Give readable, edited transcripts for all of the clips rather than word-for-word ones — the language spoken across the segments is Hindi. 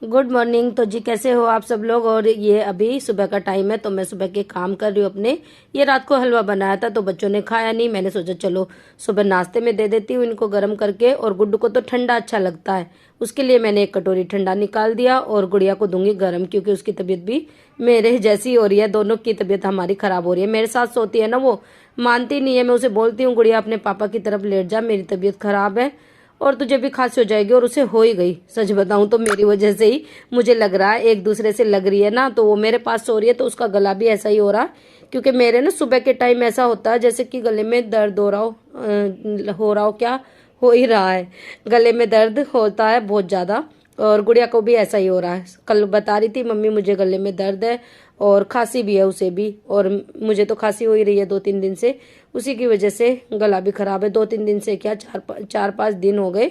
Good morning. तो जी कैसे हो आप सब लोग। और ये अभी सुबह का टाइम है तो मैं सुबह के काम कर रही हूँ अपने। ये रात को हलवा बनाया था तो बच्चों ने खाया नहीं, मैंने सोचा चलो सुबह नाश्ते में दे देती हूँ इनको गर्म करके। और गुड्डू को तो ठंडा अच्छा लगता है, उसके लिए मैंने एक कटोरी ठंडा निकाल दिया और गुड़िया को दूंगी गर्म, क्योंकि उसकी तबीयत भी मेरे जैसी हो रही है। दोनों की तबीयत हमारी खराब हो रही है। मेरे साथ सोती है ना, वो मानती नहीं है। मैं उसे बोलती हूँ गुड़िया अपने पापा की तरफ लेट जा, मेरी तबीयत खराब है और तुझे भी खांसी हो जाएगी। और उसे हो ही गई। सच बताऊं तो मेरी वजह से ही मुझे लग रहा है, एक दूसरे से लग रही है ना। तो वो मेरे पास सो रही है तो उसका गला भी ऐसा ही हो रहा है, क्योंकि मेरे ना सुबह के टाइम ऐसा होता है जैसे कि गले में दर्द हो रहा हो क्या हो ही रहा है। गले में दर्द होता है बहुत ज्यादा। और गुड़िया को भी ऐसा ही हो रहा है। कल बता रही थी मम्मी मुझे गले में दर्द है और खांसी भी है उसे भी। और मुझे तो खांसी हो ही रही है 2-3 दिन से, उसी की वजह से गला भी खराब है। 2-3 दिन से क्या, 4-5 दिन हो गए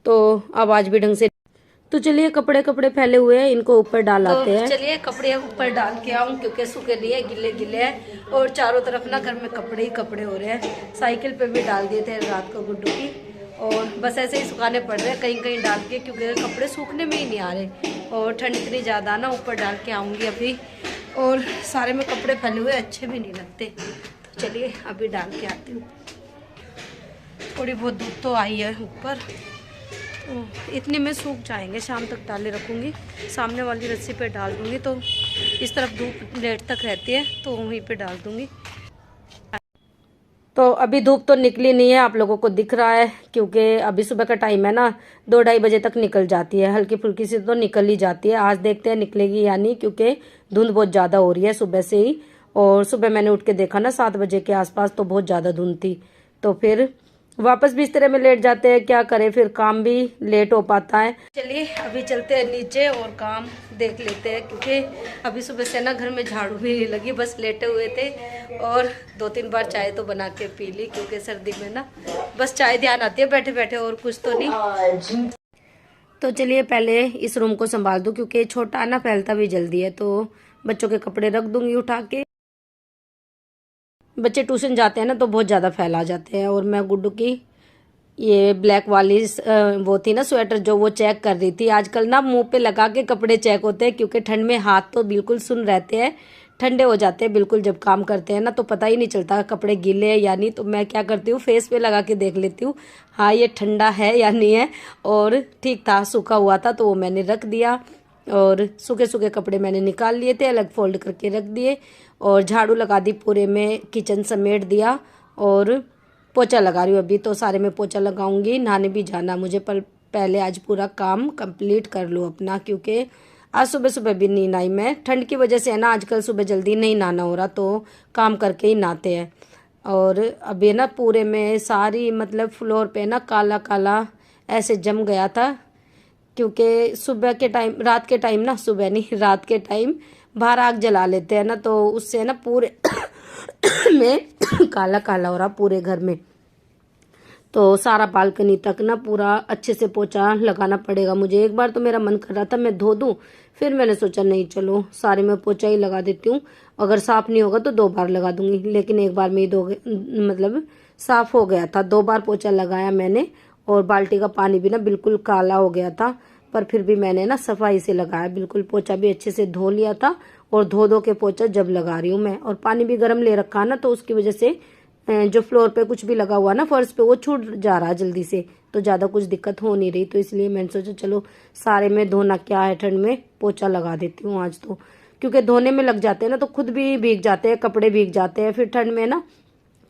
तो आवाज भी ढंग से। तो चलिए कपड़े कपड़े फैले हुए हैं, इनको ऊपर डाल आते हैं। चलिए कपड़े ऊपर डाल के आऊं, क्योंकि सूखे नहीं है, गिले गिले हैं। और चारों तरफ ना घर में कपड़े ही कपड़े हो रहे हैं। साइकिल पे भी डाल दिए थे रात को गुड्डू की, और बस ऐसे ही सुखाने पड़ रहे हैं कहीं कहीं डाल के, क्योंकि कपड़े सूखने में ही नहीं आ रहे। और ठंड इतनी ज़्यादा ना, ऊपर डाल के आऊँगी अभी। और सारे में कपड़े फैले हुए अच्छे भी नहीं लगते। तो चलिए अभी डाल के आती हूँ। थोड़ी बहुत धूप तो आई है ऊपर, तो इतने में सूख जाएंगे। शाम तक डाले रखूँगी, सामने वाली रस्सी पे डाल दूँगी तो इस तरफ धूप लेट तक रहती है तो वहीं पे डाल दूँगी। तो अभी धूप तो निकली नहीं है, आप लोगों को दिख रहा है, क्योंकि अभी सुबह का टाइम है ना, 2-2:30 बजे तक निकल जाती है। हल्की फुल्की सी तो निकल ही जाती है। आज देखते हैं निकलेगी या नहीं, क्योंकि धुंध बहुत ज़्यादा हो रही है सुबह से ही। और सुबह मैंने उठ के देखा ना 7 बजे के आसपास, तो बहुत ज़्यादा धुंध थी। तो फिर वापस बिस्तर में लेट जाते हैं, क्या करें, फिर काम भी लेट हो पाता है। चलिए अभी चलते हैं नीचे और काम देख लेते हैं, क्योंकि अभी सुबह से ना घर में झाड़ू भी नहीं लगी, बस लेटे हुए थे। और 2-3 बार चाय तो बना के पी ली, क्योंकि सर्दी में ना बस चाय ध्यान आती है बैठे बैठे, और कुछ तो नहीं। तो चलिए पहले इस रूम को संभाल दूं, क्योंकि छोटा ना फैलता भी जल्दी है। तो बच्चों के कपड़े रख दूंगी उठा के। बच्चे ट्यूशन जाते हैं ना तो बहुत ज़्यादा फैला जाते हैं। और मैं गुड्डू की ये ब्लैक वाली वो थी ना स्वेटर, जो वो चेक कर रही थी। आजकल ना मुंह पे लगा के कपड़े चेक होते हैं, क्योंकि ठंड में हाथ तो बिल्कुल सुन रहते हैं, ठंडे हो जाते हैं बिल्कुल। जब काम करते हैं ना तो पता ही नहीं चलता कपड़े गीले हैं या नहीं। तो मैं क्या करती हूँ, फेस पे लगा के देख लेती हूँ, हाँ ये ठंडा है या नहीं है। और ठीक था, सूखा हुआ था तो वो मैंने रख दिया। और सूखे सूखे कपड़े मैंने निकाल लिए थे, अलग फोल्ड करके रख दिए। और झाड़ू लगा दी, पूरे में किचन समेट दिया। और पोछा लगा रही हूँ अभी, तो सारे में पोछा लगाऊंगी। नहाने भी जाना मुझे, पर पहले आज पूरा काम कंप्लीट कर लूँ अपना, क्योंकि आज सुबह सुबह भी नहीं नहाई मैं। ठंड की वजह से है ना, आजकल सुबह जल्दी नहीं नहाना हो रहा, तो काम करके ही नहाते हैं। और अभी ना पूरे में सारी मतलब फ्लोर पे ना काला काला ऐसे जम गया था, क्योंकि सुबह के टाइम, रात के टाइम ना, सुबह नहीं रात के टाइम बाहर आग जला लेते हैं ना, तो उससे ना पूरे में काला काला हो रहा पूरे घर में। तो सारा बालकनी तक ना पूरा अच्छे से पोछा लगाना पड़ेगा मुझे। एक बार तो मेरा मन कर रहा था मैं धो दूं, फिर मैंने सोचा नहीं चलो सारे में पोछा ही लगा देती हूँ। अगर साफ नहीं होगा तो 2 बार लगा दूंगी, लेकिन एक बार में ही मतलब साफ हो गया था। 2 बार पोछा लगाया मैंने, और बाल्टी का पानी भी ना बिल्कुल काला हो गया था। पर फिर भी मैंने ना सफाई से लगाया, बिल्कुल पोछा भी अच्छे से धो लिया था। और धो धो के पोछा जब लगा रही हूँ मैं, और पानी भी गर्म ले रखा ना, तो उसकी वजह से जो फ्लोर पे कुछ भी लगा हुआ ना फर्श पे, वो छूट जा रहा जल्दी से, तो ज्यादा कुछ दिक्कत हो नहीं रही। तो इसलिए मैंने सोचा चलो सारे में धोना क्या है, ठंड में पोछा लगा देती हूँ आज तो। क्योंकि धोने में लग जाते हैं ना तो खुद भी भीग जाते हैं, कपड़े भीग जाते हैं, फिर ठंड में ना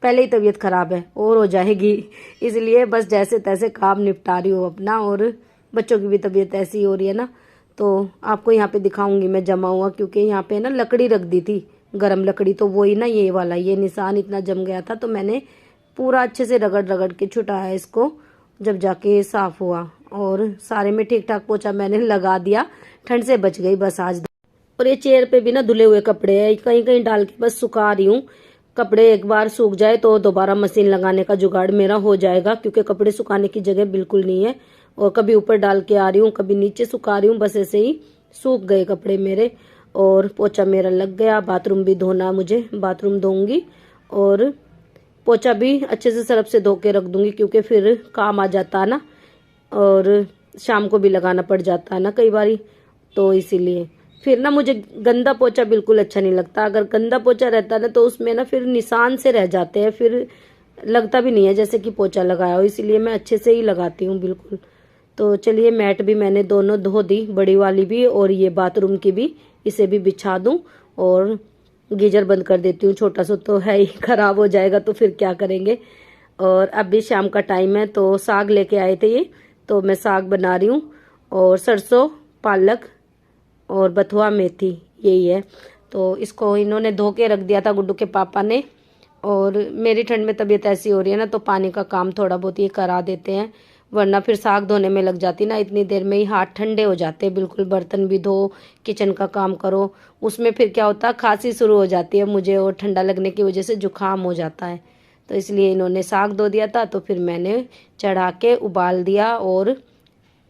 पहले ही तबीयत खराब है और हो जाएगी। इसलिए बस जैसे तैसे काम निपटा रही हूँ अपना। और बच्चों की भी तबीयत ऐसी हो रही है ना, तो आपको यहाँ पे दिखाऊंगी मैं जमा हुआ, क्योंकि यहाँ पे ना लकड़ी रख दी थी, गरम लकड़ी, तो वही ना ये वाला ये निशान इतना जम गया था। तो मैंने पूरा अच्छे से रगड़ रगड़ के छुटाया इसको, जब जाके साफ हुआ। और सारे में ठीक ठाक पोछा मैंने लगा दिया, ठंड से बच गई बस आज। और ये चेयर पे भी ना धुले हुए कपड़े हैं, कहीं कहीं डाल के बस सुखा रही हूँ। कपड़े एक बार सूख जाए तो दोबारा मशीन लगाने का जुगाड़ मेरा हो जाएगा, क्योंकि कपड़े सुखाने की जगह बिल्कुल नहीं है। और कभी ऊपर डाल के आ रही हूँ, कभी नीचे सुखा रही हूँ, बस ऐसे ही सूख गए कपड़े मेरे। और पोछा मेरा लग गया। बाथरूम भी धोना मुझे, बाथरूम धोऊंगी। और पोछा भी अच्छे से सरफ से धो के रख दूंगी, क्योंकि फिर काम आ जाता है ना, और शाम को भी लगाना पड़ जाता है ना कई बारी। तो इसीलिए फिर ना मुझे गंदा पोछा बिल्कुल अच्छा नहीं लगता। अगर गंदा पोछा रहता ना तो उसमें ना फिर निशान से रह जाते हैं, फिर लगता भी नहीं है जैसे कि पोछा लगाया हो, इसीलिए मैं अच्छे से ही लगाती हूँ बिल्कुल। तो चलिए मैट भी मैंने दोनों धो दी, बड़ी वाली भी और ये बाथरूम की भी, इसे भी बिछा दूँ और गीजर बंद कर देती हूँ। छोटा सा तो है ही, खराब हो जाएगा तो फिर क्या करेंगे। और अब भी शाम का टाइम है तो साग लेके आए थे ये, तो मैं साग बना रही हूँ और सरसों, पालक और बथुआ मेथी यही है। तो इसको इन्होंने धो के रख दिया था गुड्डू के पापा ने। और मेरी ठंड में तबीयत ऐसी हो रही है ना तो पानी का काम थोड़ा बहुत ये करा देते हैं, वरना फिर साग धोने में लग जाती ना, इतनी देर में ही हाथ ठंडे हो जाते हैं बिल्कुल। बर्तन भी धो, किचन का काम करो, उसमें फिर क्या होता है खांसी शुरू हो जाती है मुझे और ठंडा लगने की वजह से जुकाम हो जाता है। तो इसलिए इन्होंने साग धो दिया था तो फिर मैंने चढ़ा के उबाल दिया और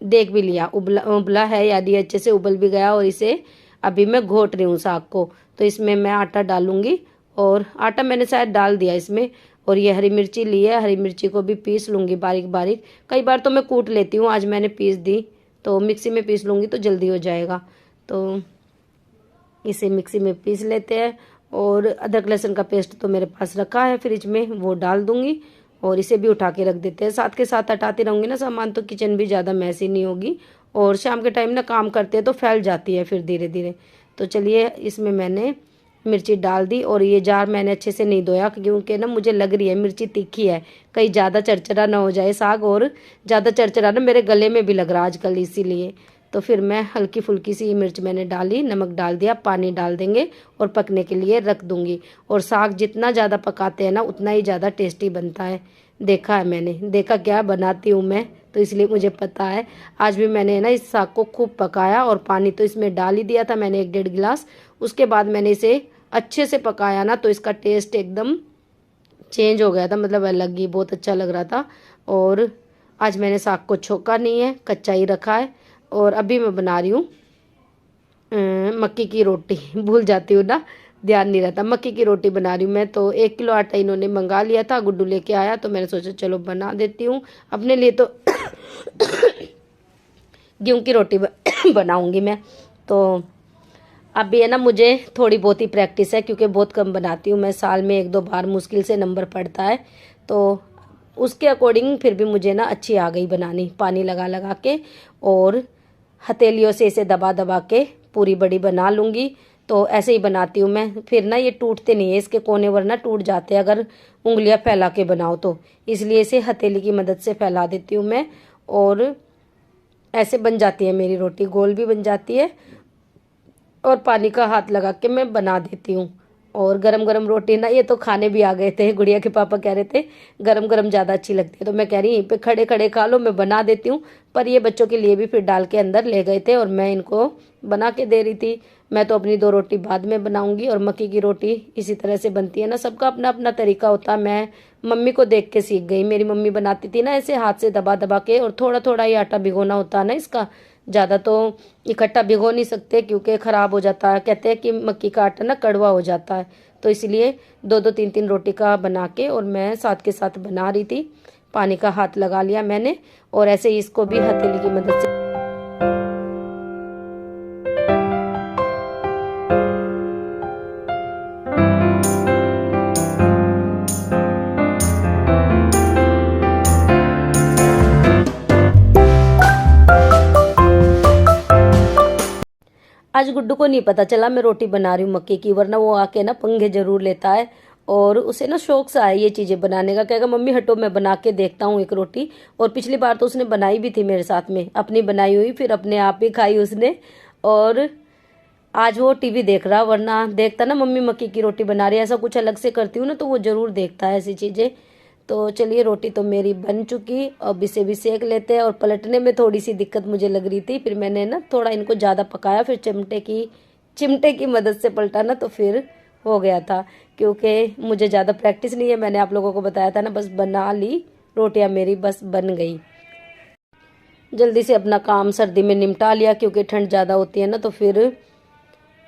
देख भी लिया उबला उबला है यानी अच्छे से उबल भी गया। और इसे अभी मैं घोट रही हूँ साग को। तो इसमें मैं आटा डालूंगी और आटा मैंने शायद डाल दिया इसमें। और ये हरी मिर्ची ली है, हरी मिर्ची को भी पीस लूँगी बारीक बारीक। कई बार तो मैं कूट लेती हूँ, आज मैंने पीस दी, तो मिक्सी में पीस लूँगी तो जल्दी हो जाएगा। तो इसे मिक्सी में पीस लेते हैं। और अदरक लहसुन का पेस्ट तो मेरे पास रखा है फ्रिज में, वो डाल दूँगी और इसे भी उठा के रख देते हैं। साथ के साथ हटाती रहूँगी ना सामान तो किचन भी ज़्यादा मैसी नहीं होगी। और शाम के टाइम ना काम करते हैं तो फैल जाती है फिर धीरे धीरे। तो चलिए इसमें मैंने मिर्ची डाल दी और ये जार मैंने अच्छे से नहीं धोया क्योंकि ना मुझे लग रही है मिर्ची तीखी है, कहीं ज़्यादा चरचरा ना हो जाए साग। और ज़्यादा चरचरा ना मेरे गले में भी लग रहा आजकल, इसीलिए तो फिर मैं हल्की फुल्की सी मिर्च मैंने डाली, नमक डाल दिया, पानी डाल देंगे और पकने के लिए रख दूंगी। और साग जितना ज़्यादा पकाते हैं ना उतना ही ज़्यादा टेस्टी बनता है। देखा है मैंने, देखा क्या बनाती हूँ मैं, तो इसलिए मुझे पता है। आज भी मैंने ना इस साग को खूब पकाया और पानी तो इसमें डाल ही दिया था मैंने 1-1.5 गिलास। उसके बाद मैंने इसे अच्छे से पकाया ना तो इसका टेस्ट एकदम चेंज हो गया था, मतलब अलग ही बहुत अच्छा लग रहा था। और आज मैंने साग को छोका नहीं है, कच्चा ही रखा है। और अभी मैं बना रही हूँ मक्की की रोटी भूल जाती हूँ ना, ध्यान नहीं रहता। मक्की की रोटी बना रही हूँ मैं। तो 1 किलो आटा इन्होंने मंगा लिया था, गुड्डू लेके आया तो मैंने सोचा चलो बना देती हूँ अपने लिए। तो गेहूँ की रोटी बनाऊँगी मैं। तो अभी है ना मुझे थोड़ी बहुत ही प्रैक्टिस है क्योंकि बहुत कम बनाती हूँ मैं, साल में 1-2 बार मुश्किल से नंबर पड़ता है। तो उसके अकॉर्डिंग फिर भी मुझे ना अच्छी आ गई बनानी, पानी लगा लगा के और हथेलियों से इसे दबा दबा के पूरी बड़ी बना लूँगी। तो ऐसे ही बनाती हूँ मैं, फिर ना ये टूटते नहीं है इसके कोने, वरना टूट जाते हैं अगर उंगलियाँ फैला के बनाओ तो। इसलिए इसे हथेली की मदद से फैला देती हूँ मैं और ऐसे बन जाती है मेरी रोटी, गोल भी बन जाती है और पानी का हाथ लगा के मैं बना देती हूँ। और गरम गरम रोटी ना, ये तो खाने भी आ गए थे, गुड़िया के पापा कह रहे थे गरम गरम ज़्यादा अच्छी लगती है, तो मैं कह रही यहीं पे खड़े खड़े खा लो, मैं बना देती हूँ। पर ये बच्चों के लिए भी फिर डाल के अंदर ले गए थे और मैं इनको बना के दे रही थी। मैं तो अपनी 2 रोटी बाद में बनाऊंगी। और मक्की की रोटी इसी तरह से बनती है ना, सबका अपना अपना तरीका होता है। मैं मम्मी को देख के सीख गई, मेरी मम्मी बनाती थी ना ऐसे हाथ से दबा दबा के, और थोड़ा थोड़ा ही आटा भिगोना होता है ना इसका, ज़्यादा तो इकट्ठा भिगो नहीं सकते क्योंकि ख़राब हो जाता है। कहते हैं कि मक्की का आटा ना कड़वा हो जाता है, तो इसलिए 2-2 3-3 रोटी का बना के और मैं साथ के साथ बना रही थी। पानी का हाथ लगा लिया मैंने और ऐसे ही इसको भी हथेली की मदद से आज गुड्डू को नहीं पता चला मैं रोटी बना रही हूँ मक्के की, वरना वो आके ना पंगे जरूर लेता है और उसे ना शौक सा है ये चीज़ें बनाने का। कहेगा मम्मी हटो मैं बना के देखता हूँ एक रोटी। और पिछली बार तो उसने बनाई भी थी मेरे साथ में, अपनी बनाई हुई, फिर अपने आप ही खाई उसने। और आज वो टीवी देख रहा, वरना देखता ना मम्मी मक्की की रोटी बना रही है, ऐसा कुछ अलग से करती हूँ ना तो वो ज़रूर देखता है ऐसी चीज़ें। तो चलिए रोटी तो मेरी बन चुकी, अब इसे भी सेक लेते हैं। और पलटने में थोड़ी सी दिक्कत मुझे लग रही थी, फिर मैंने ना थोड़ा इनको ज़्यादा पकाया, फिर चिमटे की मदद से पलटा ना तो फिर हो गया था। क्योंकि मुझे ज़्यादा प्रैक्टिस नहीं है, मैंने आप लोगों को बताया था ना, बस बना ली रोटियां मेरी, बस बन गई। जल्दी से अपना काम सर्दी में निपटा लिया क्योंकि ठंड ज़्यादा होती है ना, तो फिर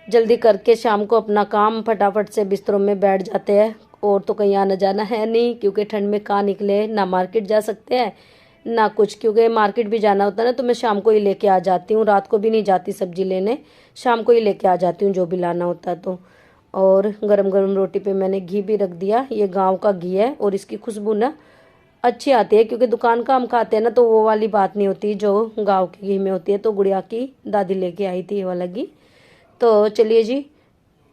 जल्दी करके शाम को अपना काम फटाफट से बिस्तरों में बैठ जाते हैं। और तो कहीं आना जाना है नहीं क्योंकि ठंड में कहाँ निकले, ना मार्केट जा सकते हैं ना कुछ, क्योंकि मार्केट भी जाना होता है ना, तो मैं शाम को ही लेके आ जाती हूँ, रात को भी नहीं जाती सब्जी लेने, शाम को ही लेके आ जाती हूँ जो भी लाना होता है तो। और गरम गरम रोटी पे मैंने घी भी रख दिया, ये गांव का घी है और इसकी खुशबू ना अच्छी आती है, क्योंकि दुकान का हम खाते हैं ना तो वो वाली बात नहीं होती जो गांव के घी में होती है। तो गुड़िया की दादी लेके आई थी ये वाला घी। तो चलिए जी,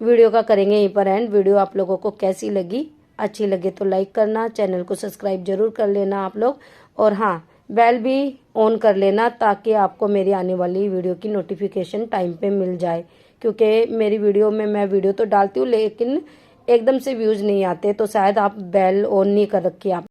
वीडियो का करेंगे यहीं पर एंड। वीडियो आप लोगों को कैसी लगी, अच्छी लगे तो लाइक करना, चैनल को सब्सक्राइब जरूर कर लेना आप लोग, और हाँ बेल भी ऑन कर लेना ताकि आपको मेरी आने वाली वीडियो की नोटिफिकेशन टाइम पे मिल जाए, क्योंकि मेरी वीडियो में मैं वीडियो तो डालती हूँ लेकिन एकदम से व्यूज़ नहीं आते, तो शायद आप बेल ऑन नहीं कर रखी आप